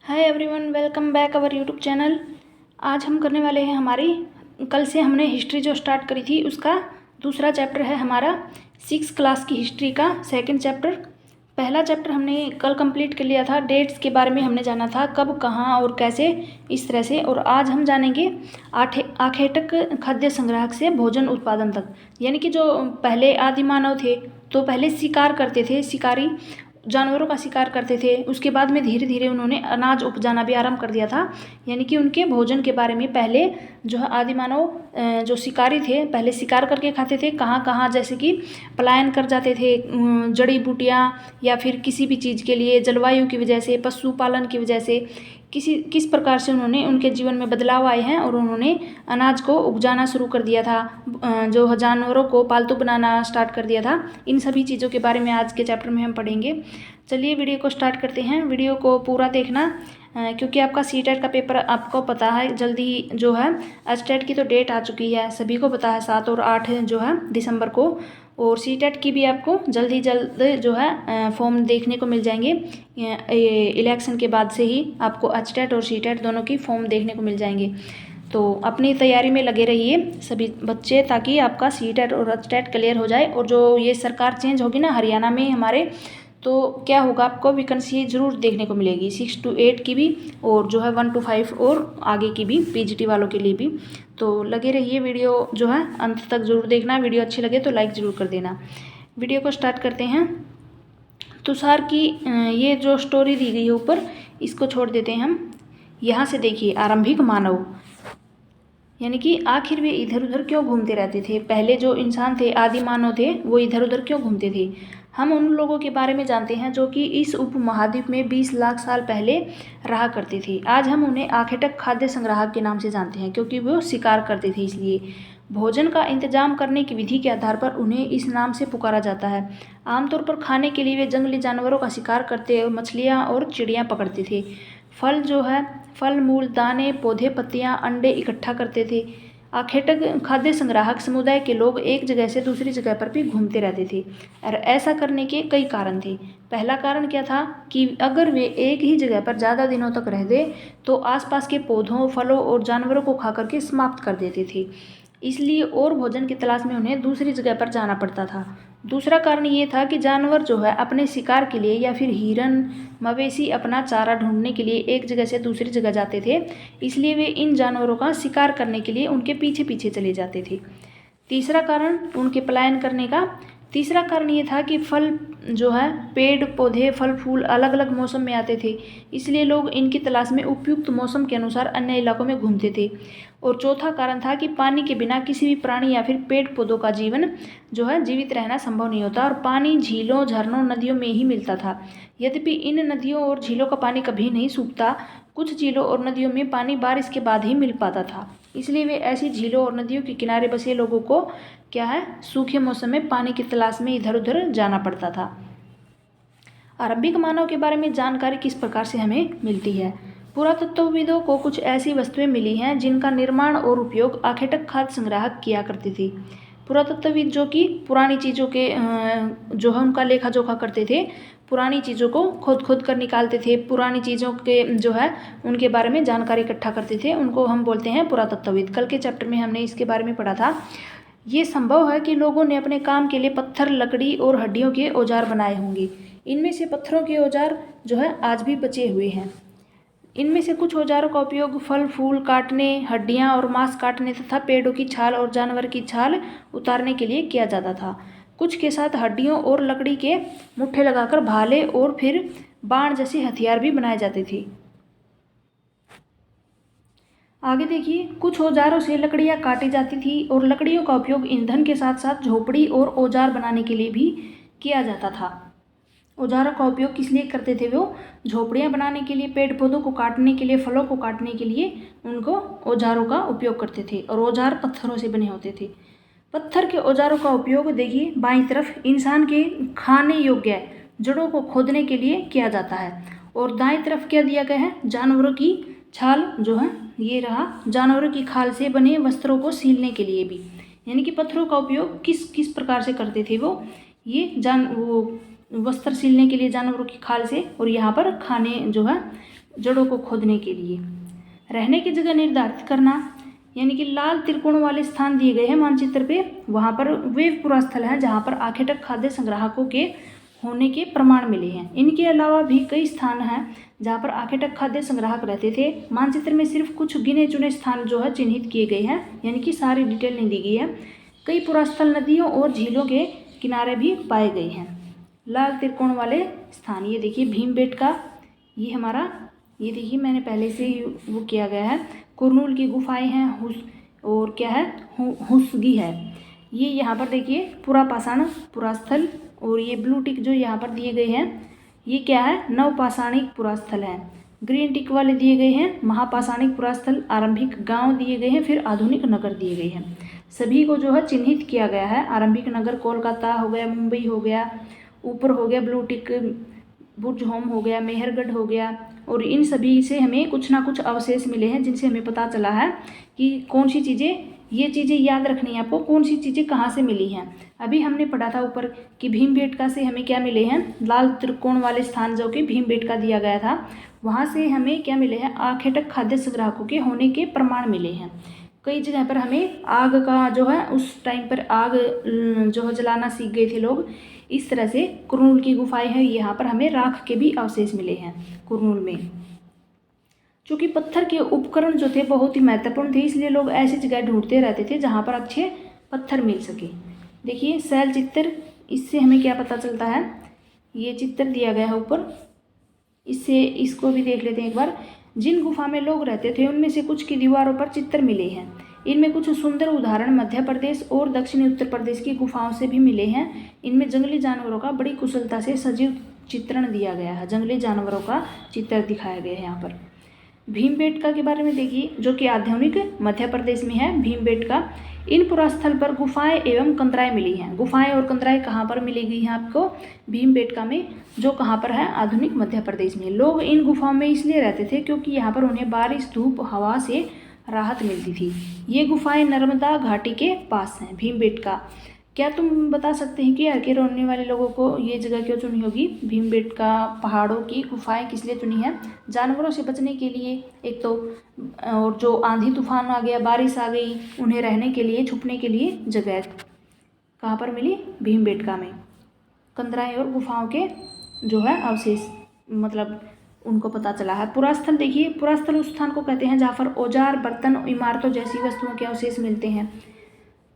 Hi everyone, welcome back our YouTube channel. आज हम करने वाले हैं हमारी कल से हमने हिस्ट्री जो स्टार्ट करी थी उसका दूसरा चैप्टर है हमारा 6th क्लास की हिस्ट्री का सेकंड चैप्टर। पहला चैप्टर हमने कल कंप्लीट कर लिया था। डेट्स के बारे में हमने जाना था, कब, कहाँ और कैसे, इस तरह से। और आज हम जानेंगे आखेटक खाद्य संग्राहक से भोजन उत्पादन तक। यानी कि जो पहले आदि मानव थे तो पहले शिकार करते थे, शिकारी जानवरों का शिकार करते थे। उसके बाद में धीरे धीरे उन्होंने अनाज उपजाना भी आरंभ कर दिया था। यानी कि उनके भोजन के बारे में पहले जो है आदि मानव जो शिकारी थे पहले शिकार करके खाते थे। कहाँ कहाँ, जैसे कि पलायन कर जाते थे जड़ी बूटियाँ या फिर किसी भी चीज़ के लिए, जलवायु की वजह से, पशुपालन की वजह से, किस प्रकार से उन्होंने उनके जीवन में बदलाव आए हैं और उन्होंने अनाज को उपजाना शुरू कर दिया था, जो जानवरों को पालतू बनाना स्टार्ट कर दिया था। इन सभी चीज़ों के बारे में आज के चैप्टर में हम पढ़ेंगे। चलिए वीडियो को स्टार्ट करते हैं। वीडियो को पूरा देखना, क्योंकि आपका सीटेट का पेपर आपको पता है जल्दी जो है। एचटेट की तो डेट आ चुकी है, सभी को पता है, 7 और 8 जो है दिसंबर को। और सीटेट की भी आपको जल्द जो है फॉर्म देखने को मिल जाएंगे। इलेक्शन के बाद से ही आपको एचटेट और सीटेट दोनों की फॉर्म देखने को मिल जाएंगे। तो अपनी तैयारी में लगे रहिए सभी बच्चे, ताकि आपका सीटेट और एचटेट क्लियर हो जाए। और जो ये सरकार चेंज होगी ना हरियाणा में हमारे, तो क्या होगा, आपको वैकेंसी जरूर देखने को मिलेगी 6 to 8 की भी, और जो है 1 to 5 और आगे की भी, पीजीटी वालों के लिए भी। तो लगे रहिए, वीडियो जो है अंत तक जरूर देखना। वीडियो अच्छी लगे तो लाइक ज़रूर कर देना। वीडियो को स्टार्ट करते हैं। तुषार की ये जो स्टोरी दी गई है ऊपर, इसको छोड़ देते हैं हम। यहाँ से देखिए, आरंभिक मानव, यानी कि आखिर वे इधर उधर क्यों घूमते रहते थे। पहले जो इंसान थे, आदि मानव थे, वो इधर उधर क्यों घूमते थे। हम उन लोगों के बारे में जानते हैं जो कि इस उपमहाद्वीप में 20 लाख साल पहले रहा करते थे। आज हम उन्हें आखेटक खाद्य संग्राहक के नाम से जानते हैं, क्योंकि वो शिकार करते थे। इसलिए भोजन का इंतजाम करने की विधि के आधार पर उन्हें इस नाम से पुकारा जाता है। आमतौर पर खाने के लिए वे जंगली जानवरों का शिकार करते और मछलियाँ और चिड़ियाँ पकड़ते थे। फल जो है, फल मूल, दाने, पौधे, पत्तियाँ, अंडे इकट्ठा करते थे। आखेटक खाद्य संग्राहक समुदाय के लोग एक जगह से दूसरी जगह पर भी घूमते रहते थे, और ऐसा करने के कई कारण थे। पहला कारण क्या था कि अगर वे एक ही जगह पर ज़्यादा दिनों तक रहते तो आसपास के पौधों, फलों और जानवरों को खा करके समाप्त कर देते थे। इसलिए और भोजन की तलाश में उन्हें दूसरी जगह पर जाना पड़ता था। दूसरा कारण ये था कि जानवर जो है अपने शिकार के लिए या फिर हिरन, मवेशी अपना चारा ढूंढने के लिए एक जगह से दूसरी जगह जाते थे। इसलिए वे इन जानवरों का शिकार करने के लिए उनके पीछे पीछे चले जाते थे। तीसरा कारण उनके पलायन करने का, तीसरा कारण ये था कि फल जो है, पेड़ पौधे, फल फूल अलग अलग मौसम में आते थे। इसलिए लोग इनकी तलाश में उपयुक्त मौसम के अनुसार अन्य इलाकों में घूमते थे। और चौथा कारण था कि पानी के बिना किसी भी प्राणी या फिर पेड़ पौधों का जीवन जो है जीवित रहना संभव नहीं होता, और पानी झीलों, झरनों, नदियों में ही मिलता था। यद्यपि इन नदियों और झीलों का पानी कभी नहीं सूखता, कुछ झीलों और नदियों में पानी बारिश के बाद ही मिल पाता था। इसलिए वे ऐसी झीलों और नदियों के किनारे बसे लोगों को क्या है, सूखे मौसम में पानी की तलाश में इधर उधर जाना पड़ता था। आरंभिक मानव के बारे में जानकारी किस प्रकार से हमें मिलती है। पुरातत्वविदों को कुछ ऐसी वस्तुएं मिली हैं जिनका निर्माण और उपयोग आखेटक खाद्य संग्राहक किया करते थे। पुरातत्वविद जो कि पुरानी चीज़ों के जो है उनका लेखा जोखा करते थे, पुरानी चीज़ों को खोद कर निकालते थे, पुरानी चीज़ों के जो है उनके बारे में जानकारी इकट्ठा करते थे, उनको हम बोलते हैं पुरातत्वविद। कल के चैप्टर में हमने इसके बारे में पढ़ा था। ये संभव है कि लोगों ने अपने काम के लिए पत्थर, लकड़ी और हड्डियों के औजार बनाए होंगे। इनमें से पत्थरों के औजार जो है आज भी बचे हुए हैं। इनमें से कुछ औजारों का उपयोग फल फूल काटने, हड्डियां और मांस काटने तथा पेड़ों की छाल और जानवर की छाल उतारने के लिए किया जाता था। कुछ के साथ हड्डियों और लकड़ी के मुट्ठे लगाकर भाले और फिर बाण जैसे हथियार भी बनाए जाते थे। आगे देखिए, कुछ औजारों से लकड़ियां काटी जाती थी और लकड़ियों का उपयोग ईंधन के साथ साथ झोपड़ी और औजार बनाने के लिए भी किया जाता था। औजारों का उपयोग किस लिए करते थे वो, झोपड़ियाँ बनाने के लिए, पेड़ पौधों को काटने के लिए, फलों को काटने के लिए उनको औजारों का उपयोग करते थे। और औजार पत्थरों से बने होते थे। पत्थर के औजारों का उपयोग देखिए बाईं तरफ इंसान के खाने योग्य जड़ों को खोदने के लिए किया जाता है, और दाईं तरफ क्या दिया गया है, जानवरों की छाल जो है, ये रहा, जानवरों की खाल से बने वस्त्रों को सीलने के लिए भी। यानी कि पत्थरों का उपयोग किस किस प्रकार से करते थे वो वस्त्र सीलने के लिए जानवरों की खाल से, और यहाँ पर खाने जो है जड़ों को खोदने के लिए। रहने की जगह निर्धारित करना, यानी कि लाल त्रिकोण वाले स्थान दिए गए हैं मानचित्र पे, वहाँ पर वे पुरास्थल हैं जहाँ पर आखेटक खाद्य संग्राहकों के होने के प्रमाण मिले हैं। इनके अलावा भी कई स्थान हैं जहाँ पर आखेटक खाद्य संग्राहक रहते थे। मानचित्र में सिर्फ कुछ गिने चुने स्थान जो है चिन्हित किए गए हैं, यानी कि सारी डिटेल नहीं दी गई है। कई पुरास्थल नदियों और झीलों के किनारे भी पाए गए हैं। लाल त्रिकोण वाले स्थान, ये देखिए भीमबेटका, ये हमारा, ये देखिए मैंने पहले से ही वो किया गया है। कुरनूल की गुफाएं हैं, और क्या है, हुस्गी है। ये यहाँ पर देखिए पुरापाषाण पुरास्थल, और ये ब्लू टिक जो यहाँ पर दिए गए हैं ये क्या है, नवपाषाणिक पुरास्थल है। ग्रीन टिक वाले दिए गए हैं महापाषाणिक पुरास्थल, आरंभिक गांव दिए गए हैं, फिर आधुनिक नगर दिए गए हैं। सभी को जो है चिन्हित किया गया है। आरंभिक नगर कोलकाता हो गया, मुंबई हो गया, ऊपर हो गया ब्लू टिक बुर्ज होम हो गया, मेहरगढ़ हो गया, और इन सभी से हमें कुछ ना कुछ अवशेष मिले हैं जिनसे हमें पता चला है कि कौन सी चीज़ें, ये चीज़ें याद रखनी है आपको, कौन सी चीज़ें कहाँ से मिली हैं। अभी हमने पढ़ा था ऊपर कि भीमबेटका से हमें क्या मिले हैं, लाल त्रिकोण वाले स्थान जो कि भीमबेटका दिया गया था, वहाँ से हमें क्या मिले हैं, आखेटक खाद्य संग्राहकों के होने के प्रमाण मिले हैं। कई जगह पर हमें आग का जो है, उस टाइम पर आग जो है जलाना सीख गए थे लोग। इस तरह से कुरनूल की गुफाएं हैं, यहाँ पर हमें राख के भी अवशेष मिले हैं कुरनूल में। चूँकि पत्थर के उपकरण जो थे बहुत ही महत्वपूर्ण थे, इसलिए लोग ऐसी जगह ढूंढते रहते थे जहाँ पर अच्छे पत्थर मिल सके। देखिए शैल चित्र, इससे हमें क्या पता चलता है, ये चित्र दिया गया है ऊपर, इससे इसको भी देख लेते हैं एक बार। जिन गुफा में लोग रहते थे उनमें से कुछ की दीवारों पर चित्र मिले हैं। इनमें कुछ सुंदर उदाहरण मध्य प्रदेश और दक्षिणी उत्तर प्रदेश की गुफाओं से भी मिले हैं। इनमें जंगली जानवरों का बड़ी कुशलता से सजीव चित्रण दिया गया है, जंगली जानवरों का चित्र दिखाया गया है यहाँ पर। भीमबेटका के बारे में देखिए, जो कि आधुनिक मध्य प्रदेश में है भीमबेटका। इन पुरास्थल पर गुफाएं एवं कंदराएं मिली हैं। गुफाएं और कंदराएं कहाँ पर मिलेगी हैं आपको, भीमबेटका में, जो कहाँ पर है, आधुनिक मध्य प्रदेश में। लोग इन गुफाओं में इसलिए रहते थे क्योंकि यहाँ पर उन्हें बारिश, धूप, हवा से राहत मिलती थी। ये गुफाएं नर्मदा घाटी के पास हैं। भीमबेटका, क्या तुम बता सकते हैं कि यहाँ के रहने वाले लोगों को ये जगह क्यों चुनी होगी, भीमबेटका पहाड़ों की गुफाएं किस लिए चुनी है? जानवरों से बचने के लिए एक तो, और जो आंधी तूफान आ गया, बारिश आ गई, उन्हें रहने के लिए, छुपने के लिए जगह कहाँ पर मिली, भीमबेटका में। कंदराएं और गुफाओं के जो है अवशेष, मतलब उनको पता चला है। पुरास्थल देखिए, पुरास्थल उस स्थान को कहते हैं जहाँ पर औजार, बर्तन, इमारतों जैसी वस्तुओं के अवशेष मिलते हैं।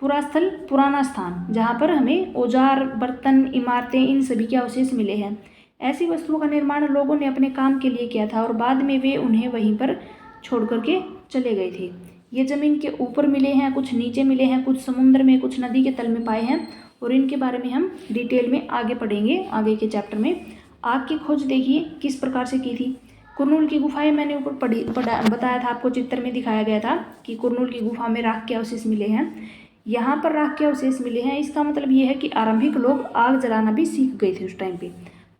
पुरास्थल पुराना स्थान जहाँ पर हमें औजार, बर्तन, इमारतें, इन सभी के अवशेष मिले हैं। ऐसी वस्तुओं का निर्माण लोगों ने अपने काम के लिए किया था और बाद में वे उन्हें वहीं पर छोड़ करके चले गए थे। ये ज़मीन के ऊपर मिले हैं, कुछ नीचे मिले हैं, कुछ समुद्र में, कुछ नदी के तल में पाए हैं, और इनके बारे में हम डिटेल में आगे पढ़ेंगे आगे के चैप्टर में। आग की खोज देखिए किस प्रकार से की थी। कुरनूल की गुफाएं मैंने ऊपर बताया था आपको, चित्र में दिखाया गया था कि कुरनूल की गुफा में राख के अवशेष मिले हैं। यहाँ पर राख के अवशेष मिले हैं, इसका मतलब ये है कि आरंभिक लोग आग जलाना भी सीख गए थे उस टाइम पे।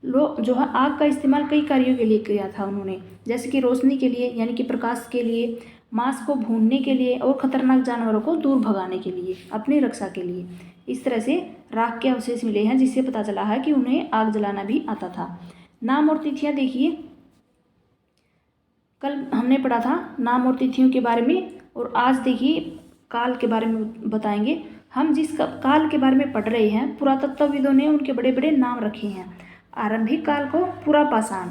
लोग जो है आग का इस्तेमाल कई कार्यों के लिए किया था उन्होंने, जैसे कि रोशनी के लिए, यानी कि प्रकाश के लिए, मांस को भूनने के लिए, और खतरनाक जानवरों को दूर भगाने के लिए, अपनी रक्षा के लिए। इस तरह से राख के अवशेष मिले हैं जिससे पता चला है कि उन्हें आग जलाना भी आता था। नाम और तिथियाँ देखिए, कल हमने पढ़ा था नाम और तिथियों के बारे में, और आज देखिए काल के बारे में बताएंगे। हम जिस काल के बारे में पढ़ रहे हैं, पुरातत्वविदों ने उनके बड़े बड़े नाम रखे हैं। आरंभिक काल को पुरापाषाण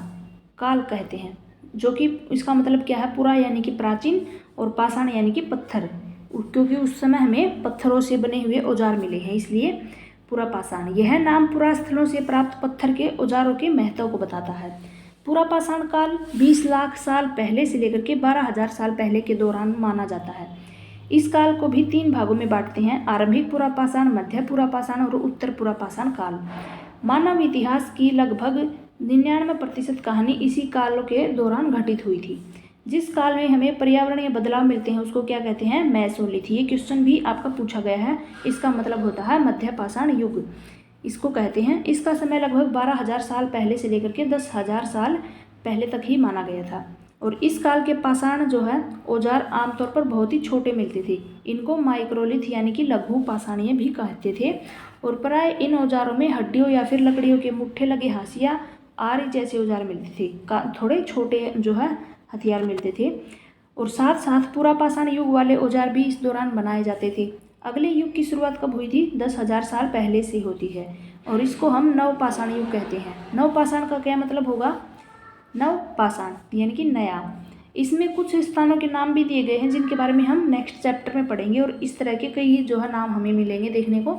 काल कहते हैं, जो कि इसका मतलब क्या है, पुरा यानी कि प्राचीन, और पाषाण यानी कि पत्थर, क्योंकि उस समय हमें पत्थरों से बने हुए औजार मिले हैं, इसलिए पुरापाषाण। यह नाम पुरास्थलों से प्राप्त पत्थर के औजारों के महत्व को बताता है। पुरापाषाण काल 20 लाख साल पहले से लेकर के 12,000 साल पहले के दौरान माना जाता है। इस काल को भी 3 भागों में बांटते हैं, आरंभिक पुरापाषाण, मध्य पुरापाषाण और उत्तर पुरापाषाण काल। मानव इतिहास की लगभग 99% कहानी इसी काल के दौरान घटित हुई थी। जिस काल में हमें पर्यावरणीय बदलाव मिलते हैं उसको क्या कहते हैं, मेसोलिथ। ये क्वेश्चन भी आपका पूछा गया है, इसका मतलब होता है मध्य पाषाण युग, इसको कहते हैं। इसका समय लगभग 12,000 साल पहले से लेकर के 10,000 साल पहले तक ही माना गया था। और इस काल के पाषाण जो है औजार आमतौर पर बहुत ही छोटे मिलते थे। इनको माइक्रोलिथ यानी कि लघु पाषाणीय भी कहते थे, और प्राय इन औजारों में हड्डियों या फिर लकड़ियों के मुट्ठे लगे हाशिया, आरी जैसे औजार मिलते थे, थोड़े छोटे जो है हथियार मिलते थे। और साथ साथ पूरा पाषाण युग वाले औजार भी इस दौरान बनाए जाते थे। अगले युग की शुरुआत कब हुई थी? 10,000 साल पहले से होती है और इसको हम नवपाषाण युग कहते हैं। नवपाषाण का क्या मतलब होगा? नवपाषाण यानी कि नया। इसमें कुछ स्थानों के नाम भी दिए गए हैं जिनके बारे में हम नेक्स्ट चैप्टर में पढ़ेंगे और इस तरह के कई जो है नाम हमें मिलेंगे देखने को।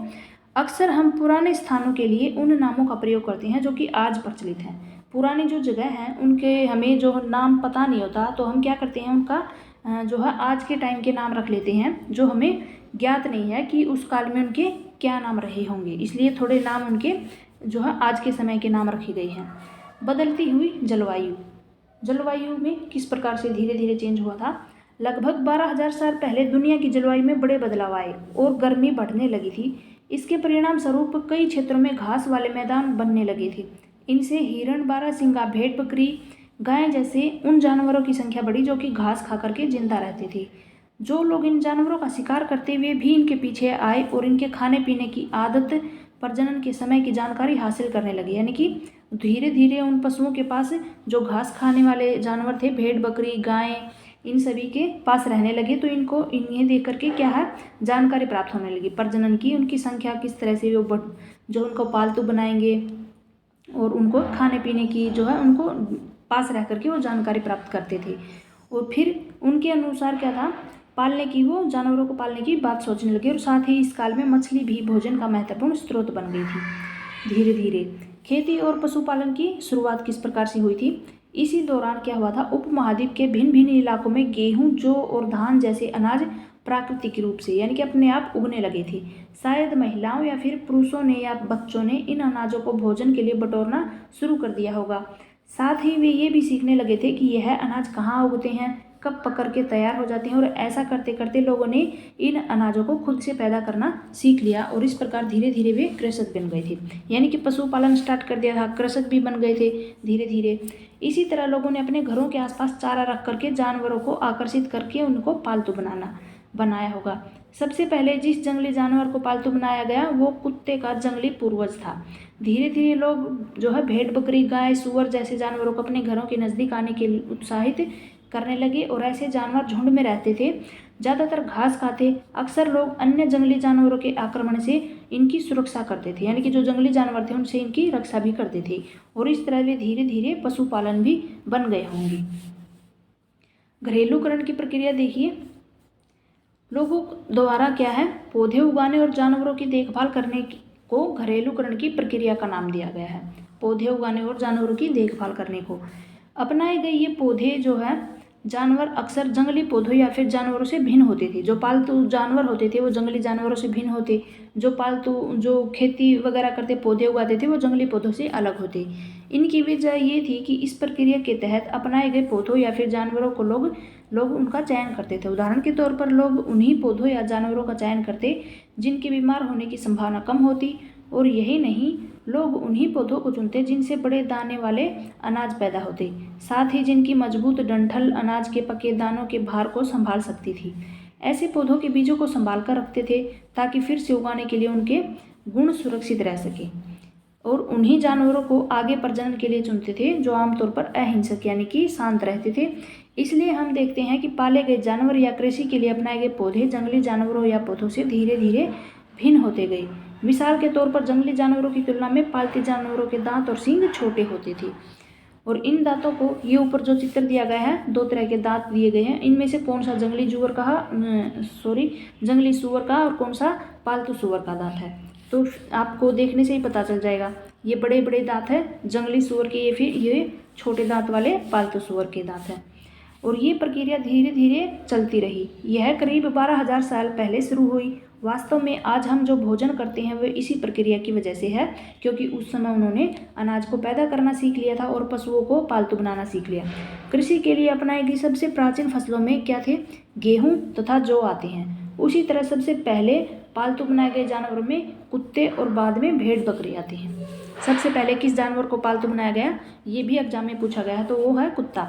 अक्सर हम पुराने स्थानों के लिए उन नामों का प्रयोग करते हैं जो कि आज प्रचलित हैं। पुरानी जो जगह हैं उनके हमें जो नाम पता नहीं होता तो हम क्या करते हैं उनका जो है आज के टाइम के नाम रख लेते हैं जो हमें ज्ञात नहीं है कि उस काल में उनके क्या नाम रहे होंगे, इसलिए थोड़े नाम उनके जो है आज के समय के नाम रखे गए हैं। बदलती हुई जलवायु। जलवायु में किस प्रकार से धीरे धीरे चेंज हुआ था? लगभग 12,000 साल पहले दुनिया की जलवायु में बड़े बदलाव आए और गर्मी बढ़ने लगी थी। इसके परिणाम स्वरूप कई क्षेत्रों में घास वाले मैदान बनने लगे थे। इनसे हिरण, बारहसिंगा, भेड़, बकरी, गाय जैसे उन जानवरों की संख्या बढ़ी जो कि घास खा करके जिंदा रहते थे। जो लोग इन जानवरों का शिकार करते हुए भी इनके पीछे आए और इनके खाने पीने की आदत, प्रजनन के समय की जानकारी हासिल करने लगे। यानी कि धीरे धीरे उन पशुओं के पास जो घास खाने वाले जानवर थे, भेड़, बकरी, गाय, इन सभी के पास रहने लगे तो इनको इन्हें देख करके क्या है जानकारी प्राप्त होने लगी प्रजनन की, उनकी संख्या किस तरह से वो जो उनको पालतू बनाएंगे और उनको खाने पीने की जो है उनको पास रह करके वो जानकारी प्राप्त करते थे। और फिर उनके अनुसार क्या था, पालने की, वो जानवरों को पालने की बात सोचने लगे और साथ ही इस काल में मछली भी भोजन का महत्वपूर्ण स्रोत बन गई थी। धीरे धीरे खेती और पशुपालन की शुरुआत किस प्रकार से हुई थी? इसी दौरान क्या हुआ था, उपमहाद्वीप के भिन्न भिन्न इलाकों में गेहूं, जौ और धान जैसे अनाज प्राकृतिक रूप से यानी कि अपने आप उगने लगे थे। शायद महिलाओं या फिर पुरुषों ने या बच्चों ने इन अनाजों को भोजन के लिए बटोरना शुरू कर दिया होगा। साथ ही वे ये भी सीखने लगे थे कि यह अनाज कहाँ उगते हैं, कब पकड़ के तैयार हो जाते हैं और ऐसा करते करते लोगों ने इन अनाजों को खुद से पैदा करना सीख लिया और इस प्रकार धीरे धीरे वे कृषक बन गए थे। यानी कि पशुपालन स्टार्ट कर दिया था, कृषक भी बन गए थे धीरे धीरे। इसी तरह लोगों ने अपने घरों के आसपास चारा रख करके जानवरों को आकर्षित करके उनको पालतू बनाया होगा। सबसे पहले जिस जंगली जानवर को पालतू बनाया गया वो कुत्ते का जंगली पूर्वज था। धीरे धीरे लोग जो है भेड़, बकरी, गाय, सूअर जैसे जानवरों को अपने घरों के नज़दीक आने के लिए उत्साहित करने लगे और ऐसे जानवर झुंड में रहते थे, ज़्यादातर घास खाते। अक्सर लोग अन्य जंगली जानवरों के आक्रमण से इनकी सुरक्षा करते थे, यानी कि जो जंगली जानवर थे उनसे इनकी रक्षा भी करते थे और इस तरह वे धीरे धीरे पशुपालन भी बन गए होंगे। घरेलूकरण की प्रक्रिया देखिए, लोगों द्वारा क्या है पौधे उगाने और जानवरों की देखभाल करने को घरेलूकरण की प्रक्रिया का नाम दिया गया है। पौधे उगाने और जानवरों की देखभाल करने को अपनाए गए ये पौधे जो है जानवर अक्सर जंगली पौधों या फिर जानवरों से भिन्न होते थे। जो पालतू जानवर होते थे वो जंगली जानवरों से भिन्न होते, जो पालतू जो खेती वगैरह करते पौधे उगाते थे वो जंगली पौधों से अलग होते। इनकी वजह ये थी कि इस प्रक्रिया के तहत अपनाए गए पौधों या फिर जानवरों को लोग उनका चयन करते थे। उदाहरण के तौर पर लोग उन्हीं पौधों या जानवरों का चयन करते जिनके बीमार होने की संभावना कम होती और यही नहीं, लोग उन्हीं पौधों को चुनते जिनसे बड़े दाने वाले अनाज पैदा होते, साथ ही जिनकी मजबूत डंठल अनाज के पके दानों के भार को संभाल सकती थी। ऐसे पौधों के बीजों को संभाल कर रखते थे ताकि फिर से उगाने के लिए उनके गुण सुरक्षित रह सके और उन्हीं जानवरों को आगे प्रजनन के लिए चुनते थे जो आमतौर पर अहिंसक यानी कि शांत रहते थे। इसलिए हम देखते हैं कि पाले गए जानवर या कृषि के लिए अपनाए गए पौधे जंगली जानवरों या पौधों से धीरे धीरे भिन्न होते गए। मिसाल के तौर पर जंगली जानवरों की तुलना में पालतू जानवरों के दांत और सींग छोटे होते थे और इन दांतों को, ये ऊपर जो चित्र दिया गया है, 2 तरह के दांत दिए गए हैं, इनमें से कौन सा जंगली सूअर का और कौन सा पालतू सूअर का दांत है तो आपको देखने से ही पता चल जाएगा। ये बड़े बड़े दांत है जंगली सूअर के, ये छोटे दांत वाले पालतू सूअर के दांत हैं और ये प्रक्रिया धीरे धीरे चलती रही। यह करीब 12,000 साल पहले शुरू हुई। वास्तव में आज हम जो भोजन करते हैं वह इसी प्रक्रिया की वजह से है, क्योंकि उस समय उन्होंने अनाज को पैदा करना सीख लिया था और पशुओं को पालतू बनाना सीख लिया। कृषि के लिए अपनाई गई सबसे प्राचीन फसलों में क्या थे? गेहूं तथा जौ आते हैं। उसी तरह सबसे पहले पालतू बनाए गए जानवरों में कुत्ते और बाद में भेड़ बकरी आते हैं। सबसे पहले किस जानवर को पालतू बनाया गया, ये भी एग्जाम में पूछा गया है, तो वो है कुत्ता।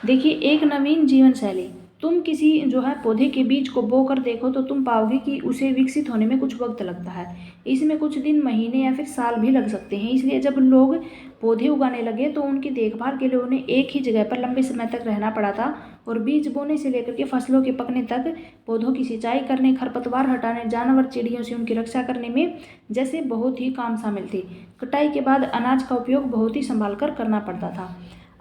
देखिए, एक नवीन जीवन शैली, तुम किसी जो है पौधे के बीज को बो कर देखो तो तुम पाओगे कि उसे विकसित होने में कुछ वक्त लगता है। इसमें कुछ दिन, महीने या फिर साल भी लग सकते हैं। इसलिए जब लोग पौधे उगाने लगे तो उनकी देखभाल के लिए उन्हें एक ही जगह पर लंबे समय तक रहना पड़ा था और बीज बोने से लेकर के फसलों के पकने तक पौधों की सिंचाई करने, खरपतवार हटाने, जानवर चिड़ियों से उनकी रक्षा करने में जैसे बहुत ही काम शामिल थे। कटाई के बाद अनाज का उपयोग बहुत ही संभाल कर करना पड़ता था।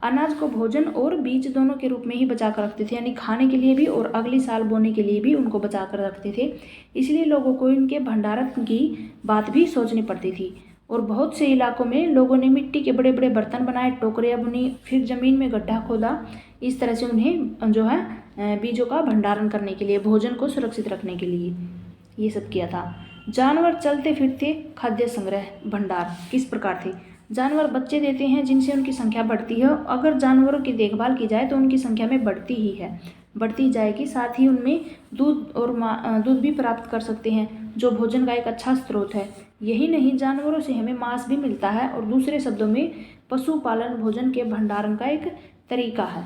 अनाज को भोजन और बीज दोनों के रूप में ही बचा कर रखते थे, यानी खाने के लिए भी और अगली साल बोने के लिए भी उनको बचा कर रखते थे। इसलिए लोगों को इनके भंडारण की बात भी सोचनी पड़ती थी और बहुत से इलाकों में लोगों ने मिट्टी के बड़े बड़े बर्तन बनाए, टोकरियाँ बुनी, फिर ज़मीन में गड्ढा खोदा। इस तरह से उन्हें जो है बीजों का भंडारण करने के लिए, भोजन को सुरक्षित रखने के लिए ये सब किया था। जानवर चलते फिरते खाद्य संग्रह भंडार किस प्रकार थे? जानवर बच्चे देते हैं जिनसे उनकी संख्या बढ़ती है। अगर जानवरों की देखभाल की जाए तो उनकी संख्या में बढ़ती जाएगी। साथ ही उनमें दूध भी प्राप्त कर सकते हैं, जो भोजन का एक अच्छा स्रोत है। यही नहीं, जानवरों से हमें मांस भी मिलता है और दूसरे शब्दों में पशुपालन भोजन के भंडारण का एक तरीका है।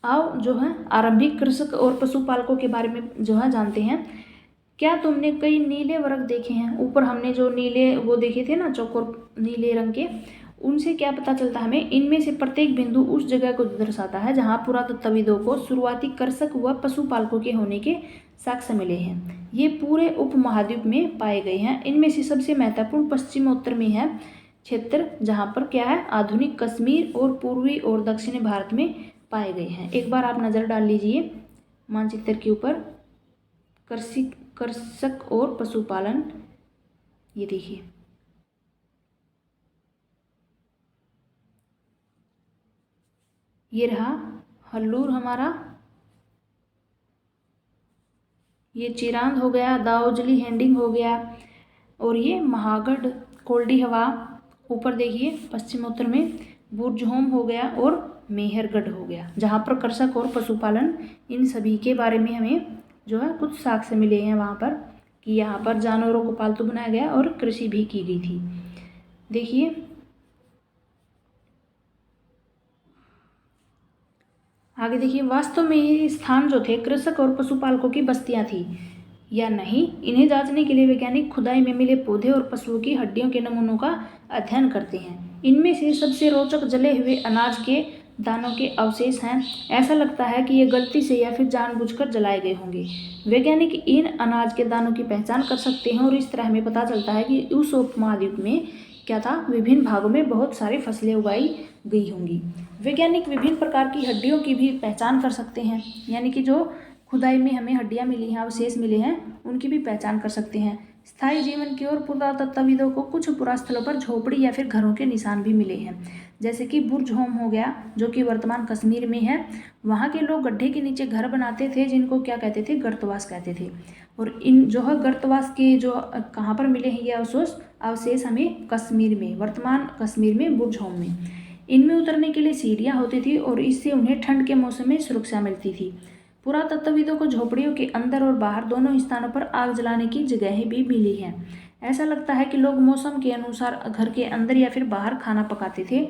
आओ जो है आरंभिक कृषक और पशुपालकों के बारे में जो है जानते हैं। क्या तुमने कई नीले वृक्ष देखे हैं? ऊपर हमने जो नीले वो देखे थे ना, चौकोर नीले रंग के, उनसे क्या पता चलता हमें? इनमें से प्रत्येक बिंदु उस जगह को दर्शाता है जहां पुरातत्वविदों को शुरुआती कृषक व पशुपालकों के होने के साक्ष्य मिले हैं। ये पूरे उपमहाद्वीप में पाए गए हैं। इनमें से सबसे महत्वपूर्ण पश्चिमोत्तर में है क्षेत्र, जहाँ पर क्या है, आधुनिक कश्मीर और पूर्वी और दक्षिणी भारत में पाए गए हैं। एक बार आप नज़र डाल लीजिए मानचित्र के ऊपर, कृषक और पशुपालन। ये देखिए, ये रहा हल्लूर हमारा, ये चिरांद हो गया, दाऊजली हैंडिंग हो गया, और ये महागढ़ कोल्डी हवा। ऊपर देखिए पश्चिमोत्तर में बुरजहोम हो गया और मेहरगढ़ हो गया, जहाँ पर कृषक और पशुपालन, इन सभी के बारे में हमें जो है कुछ साक्ष्य मिले हैं वहाँ पर कि यहाँ पर जानवरों को पालतू बनाया गया और कृषि भी की गई थी। देखिए आगे देखिए, वास्तव में ये स्थान जो थे कृषक और पशुपालकों की बस्तियां थी या नहीं, इन्हें जांचने के लिए वैज्ञानिक खुदाई में मिले पौधे और पशुओं की हड्डियों के नमूनों का अध्ययन करते हैं। इनमें से सबसे रोचक जले हुए अनाज के दानों के अवशेष हैं। ऐसा लगता है कि ये गलती से या फिर जानबूझकर जलाए गए होंगे। वैज्ञानिक इन अनाज के दानों की पहचान कर सकते हैं और इस तरह हमें पता चलता है कि उस उपमहाद्वीप में क्या था, विभिन्न भागों में बहुत सारी फसलें उगाई गई होंगी। वैज्ञानिक विभिन्न प्रकार की हड्डियों की भी पहचान कर सकते हैं, यानी कि जो खुदाई में हमें हड्डियां मिली हैं, अवशेष मिले हैं, उनकी भी पहचान कर सकते हैं। स्थायी जीवन की ओर पुरातत्वविदों को कुछ पुरास्थलों पर झोपड़ी या फिर घरों के निशान भी मिले हैं, जैसे कि बुर्ज होम हो गया, जो कि वर्तमान कश्मीर में है। वहाँ के लोग गड्ढे के नीचे घर बनाते थे, जिनको क्या कहते थे, गर्तवास कहते थे। और इन जो है गर्तवास के जो कहाँ पर मिले हैं ये अवशेष हमें कश्मीर में, वर्तमान कश्मीर में बुर्ज होम में। इनमें उतरने के लिए सीढ़ियाँ होती थी और इससे उन्हें ठंड के मौसम में सुरक्षा मिलती थी। पुरातत्वविदों को झोपड़ियों के अंदर और बाहर दोनों स्थानों पर आग जलाने की जगहें भी मिली हैं। ऐसा लगता है कि लोग मौसम के अनुसार घर के अंदर या फिर बाहर खाना पकाते थे।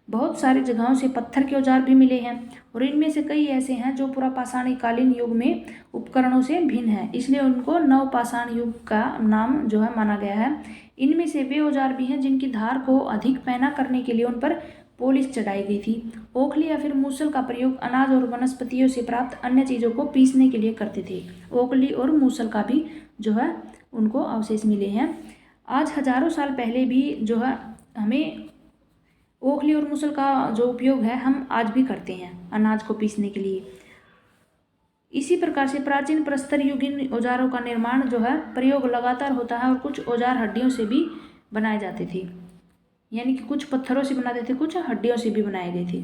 बहुत सारी जगहों से पत्थर के औजार भी मिले हैं और इनमें से कई ऐसे हैं जो पुरापाषाणकालीन युग में उपकरणों से भिन्न हैं, इसलिए उनको नवपाषाण युग का नाम जो है माना गया है। इनमें से वे औजार भी हैं जिनकी धार को अधिक पैना करने के लिए उन पर पॉलिश चढ़ाई गई थी। ओखली या फिर मूसल का प्रयोग अनाज और वनस्पतियों से प्राप्त अन्य चीज़ों को पीसने के लिए करते थे। ओखली और मूसल का भी जो है उनको अवशेष मिले हैं। आज हजारों साल पहले भी जो है हमें ओखली और मूसल का जो उपयोग है हम आज भी करते हैं अनाज को पीसने के लिए। इसी प्रकार से प्राचीन प्रस्तर युगीन औजारों का निर्माण जो है प्रयोग लगातार होता है और कुछ औजार हड्डियों से भी बनाए जाते थे, यानी कि कुछ पत्थरों से बनाते थे, कुछ हड्डियों से भी बनाए गए थे।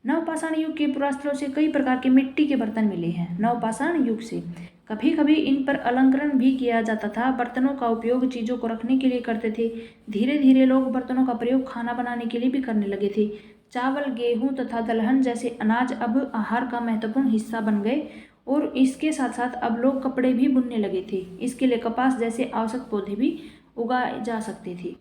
नवपाषाण युग के पुरास्थलों से कई प्रकार के मिट्टी के बर्तन मिले हैं। नवपाषाण युग से कभी कभी इन पर अलंकरण भी किया जाता था। बर्तनों का उपयोग चीज़ों को रखने के लिए करते थे। धीरे धीरे लोग बर्तनों का प्रयोग खाना बनाने के लिए भी करने लगे थे। चावल, गेहूँ तथा दलहन जैसे अनाज अब आहार का महत्वपूर्ण हिस्सा बन गए और इसके साथ साथ अब लोग कपड़े भी बुनने लगे थे। इसके लिए कपास जैसे आवश्यक पौधे भी उगाए जा सकते थे।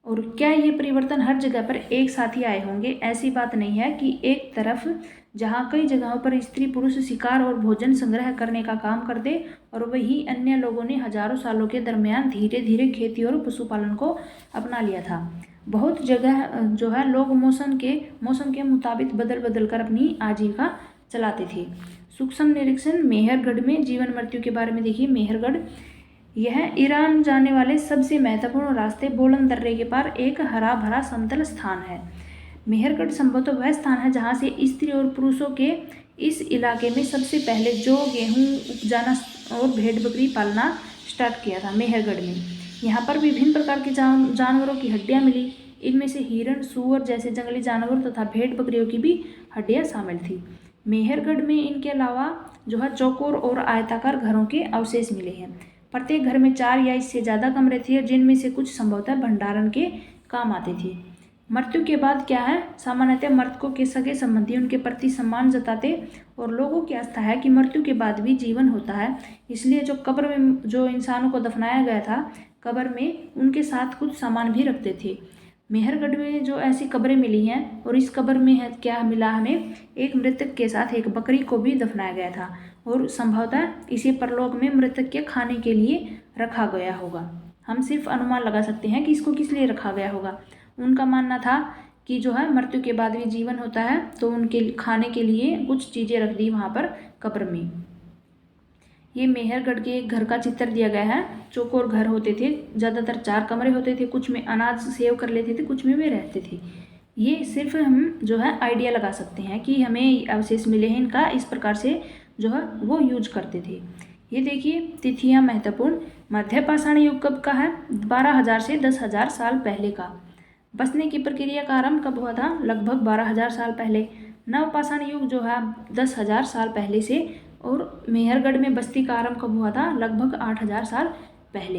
और क्या ये परिवर्तन हर जगह पर एक साथ ही आए होंगे? ऐसी बात नहीं है कि एक तरफ जहाँ कई जगहों पर स्त्री पुरुष शिकार और भोजन संग्रह करने का काम करते और वहीं अन्य लोगों ने हजारों सालों के दरमियान धीरे धीरे खेती और पशुपालन को अपना लिया था। बहुत जगह जो है लोग मौसम के मुताबिक बदल बदल कर अपनी आजीविका चलाते थे। सूक्ष्म निरीक्षण मेहरगढ़ में जीवन मृत्यु के बारे में देखिए। मेहरगढ़ यह ईरान जाने वाले सबसे महत्वपूर्ण रास्ते बोलन दर्रे के पार एक हरा भरा समतल स्थान है। मेहरगढ़ संभवतः वह स्थान है जहाँ से स्त्री और पुरुषों के इस इलाके में सबसे पहले जो गेहूं उपजाना और भेड़ बकरी पालना स्टार्ट किया था। मेहरगढ़ में यहाँ पर विभिन्न प्रकार के जानवरों की हड्डियाँ मिली। इनमें से हिरण, सूअर जैसे जंगली जानवर तथा भेड़ बकरियों की भी हड्डियाँ शामिल थी। मेहरगढ़ में इनके अलावा जो है चौकोर और आयताकार घरों के अवशेष मिले हैं। प्रत्येक घर में 4 या इससे ज़्यादा कमरे थे, जिनमें से कुछ संभवतः भंडारण के काम आते थे। मृत्यु के बाद क्या है, सामान्यतः मृतकों के सगे संबंधी उनके प्रति सम्मान जताते और लोगों की आस्था है कि मृत्यु के बाद भी जीवन होता है। इसलिए जो कब्र में जो इंसानों को दफनाया गया था, कब्र में उनके साथ कुछ सामान भी रखते थे। मेहरगढ़ में जो ऐसी कब्रें मिली हैं और इस कब्र में है क्या मिला हमें, एक मृतक के साथ एक बकरी को भी दफनाया गया था और संभवतः इसे परलोक में मृतक के खाने के लिए रखा गया होगा। हम सिर्फ अनुमान लगा सकते हैं कि इसको किस लिए रखा गया होगा। उनका मानना था कि जो है मृत्यु के बाद भी जीवन होता है, तो उनके खाने के लिए कुछ चीज़ें रख दी वहाँ पर कब्र में। ये मेहरगढ़ के एक घर का चित्र दिया गया है। चौकोर घर होते थे, ज़्यादातर 4 कमरे होते थे, कुछ में अनाज सेव कर लेते थे, कुछ में वे रहते थे। ये सिर्फ हम जो है आइडिया लगा सकते हैं कि हमें अवशेष मिले हैं इनका, इस प्रकार से जो है वो यूज करते थे। ये देखिए तिथियाँ महत्वपूर्ण। मध्य पाषाण युग कब का है? 12,000 से 10,000 साल पहले का। बसने की प्रक्रिया का आरंभ कब हुआ था? लगभग 12,000 साल पहले। नवपाषाण युग जो है 10,000 साल पहले से। और मेहरगढ़ में बस्ती का आरंभ कब हुआ था? लगभग 8,000 साल पहले।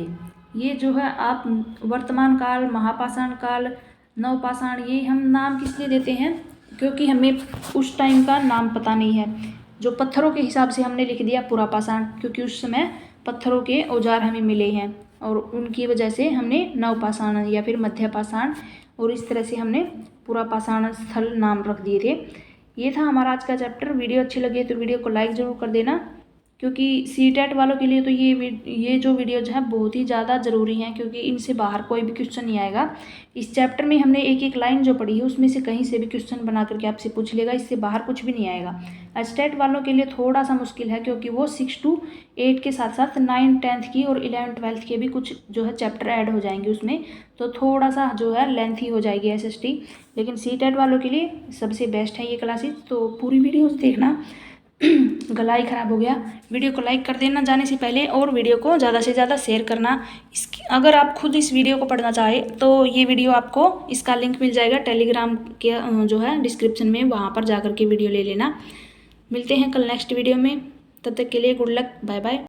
ये जो है आप वर्तमान काल, महापाषाण काल, नवपाषाण, ये हम नाम किस लिए देते हैं? क्योंकि हमें उस टाइम का नाम पता नहीं है। जो पत्थरों के हिसाब से हमने लिख दिया पुरापाषाण, क्योंकि उस समय पत्थरों के औजार हमें मिले हैं और उनकी वजह से हमने नवपाषाण या फिर मध्यपाषाण और इस तरह से हमने पुरापाषाण स्थल नाम रख दिए थे। ये था हमारा आज का चैप्टर। वीडियो अच्छी लगे तो वीडियो को लाइक ज़रूर कर देना, क्योंकि सीटेट वालों के लिए तो ये जो वीडियो जो है बहुत ही ज़्यादा ज़रूरी है, क्योंकि इनसे बाहर कोई भी क्वेश्चन नहीं आएगा। इस चैप्टर में हमने एक एक लाइन जो पढ़ी है उसमें से कहीं से भी क्वेश्चन बना करके आपसे पूछ लेगा, इससे बाहर कुछ भी नहीं आएगा। स्टेट वालों के लिए थोड़ा सा मुश्किल है, क्योंकि वो 6 to 8 के साथ साथ 9, 10th की और 11, 12th के भी कुछ जो है चैप्टर ऐड हो जाएंगे उसमें, तो थोड़ा सा जो है लेंथी हो जाएगी SST। लेकिन सीटेट वालों के लिए सबसे बेस्ट है ये क्लासेस, तो पूरी वीडियोस देखना। गला ही ख़राब हो गया। वीडियो को लाइक कर देना जाने से पहले और वीडियो को ज़्यादा से ज़्यादा शेयर करना। अगर आप खुद इस वीडियो को पढ़ना चाहे तो ये वीडियो आपको इसका लिंक मिल जाएगा टेलीग्राम के जो है डिस्क्रिप्शन में, वहाँ पर जाकर के वीडियो ले लेना। मिलते हैं कल नेक्स्ट वीडियो में, तब तक के लिए गुड लक, बाय बाय।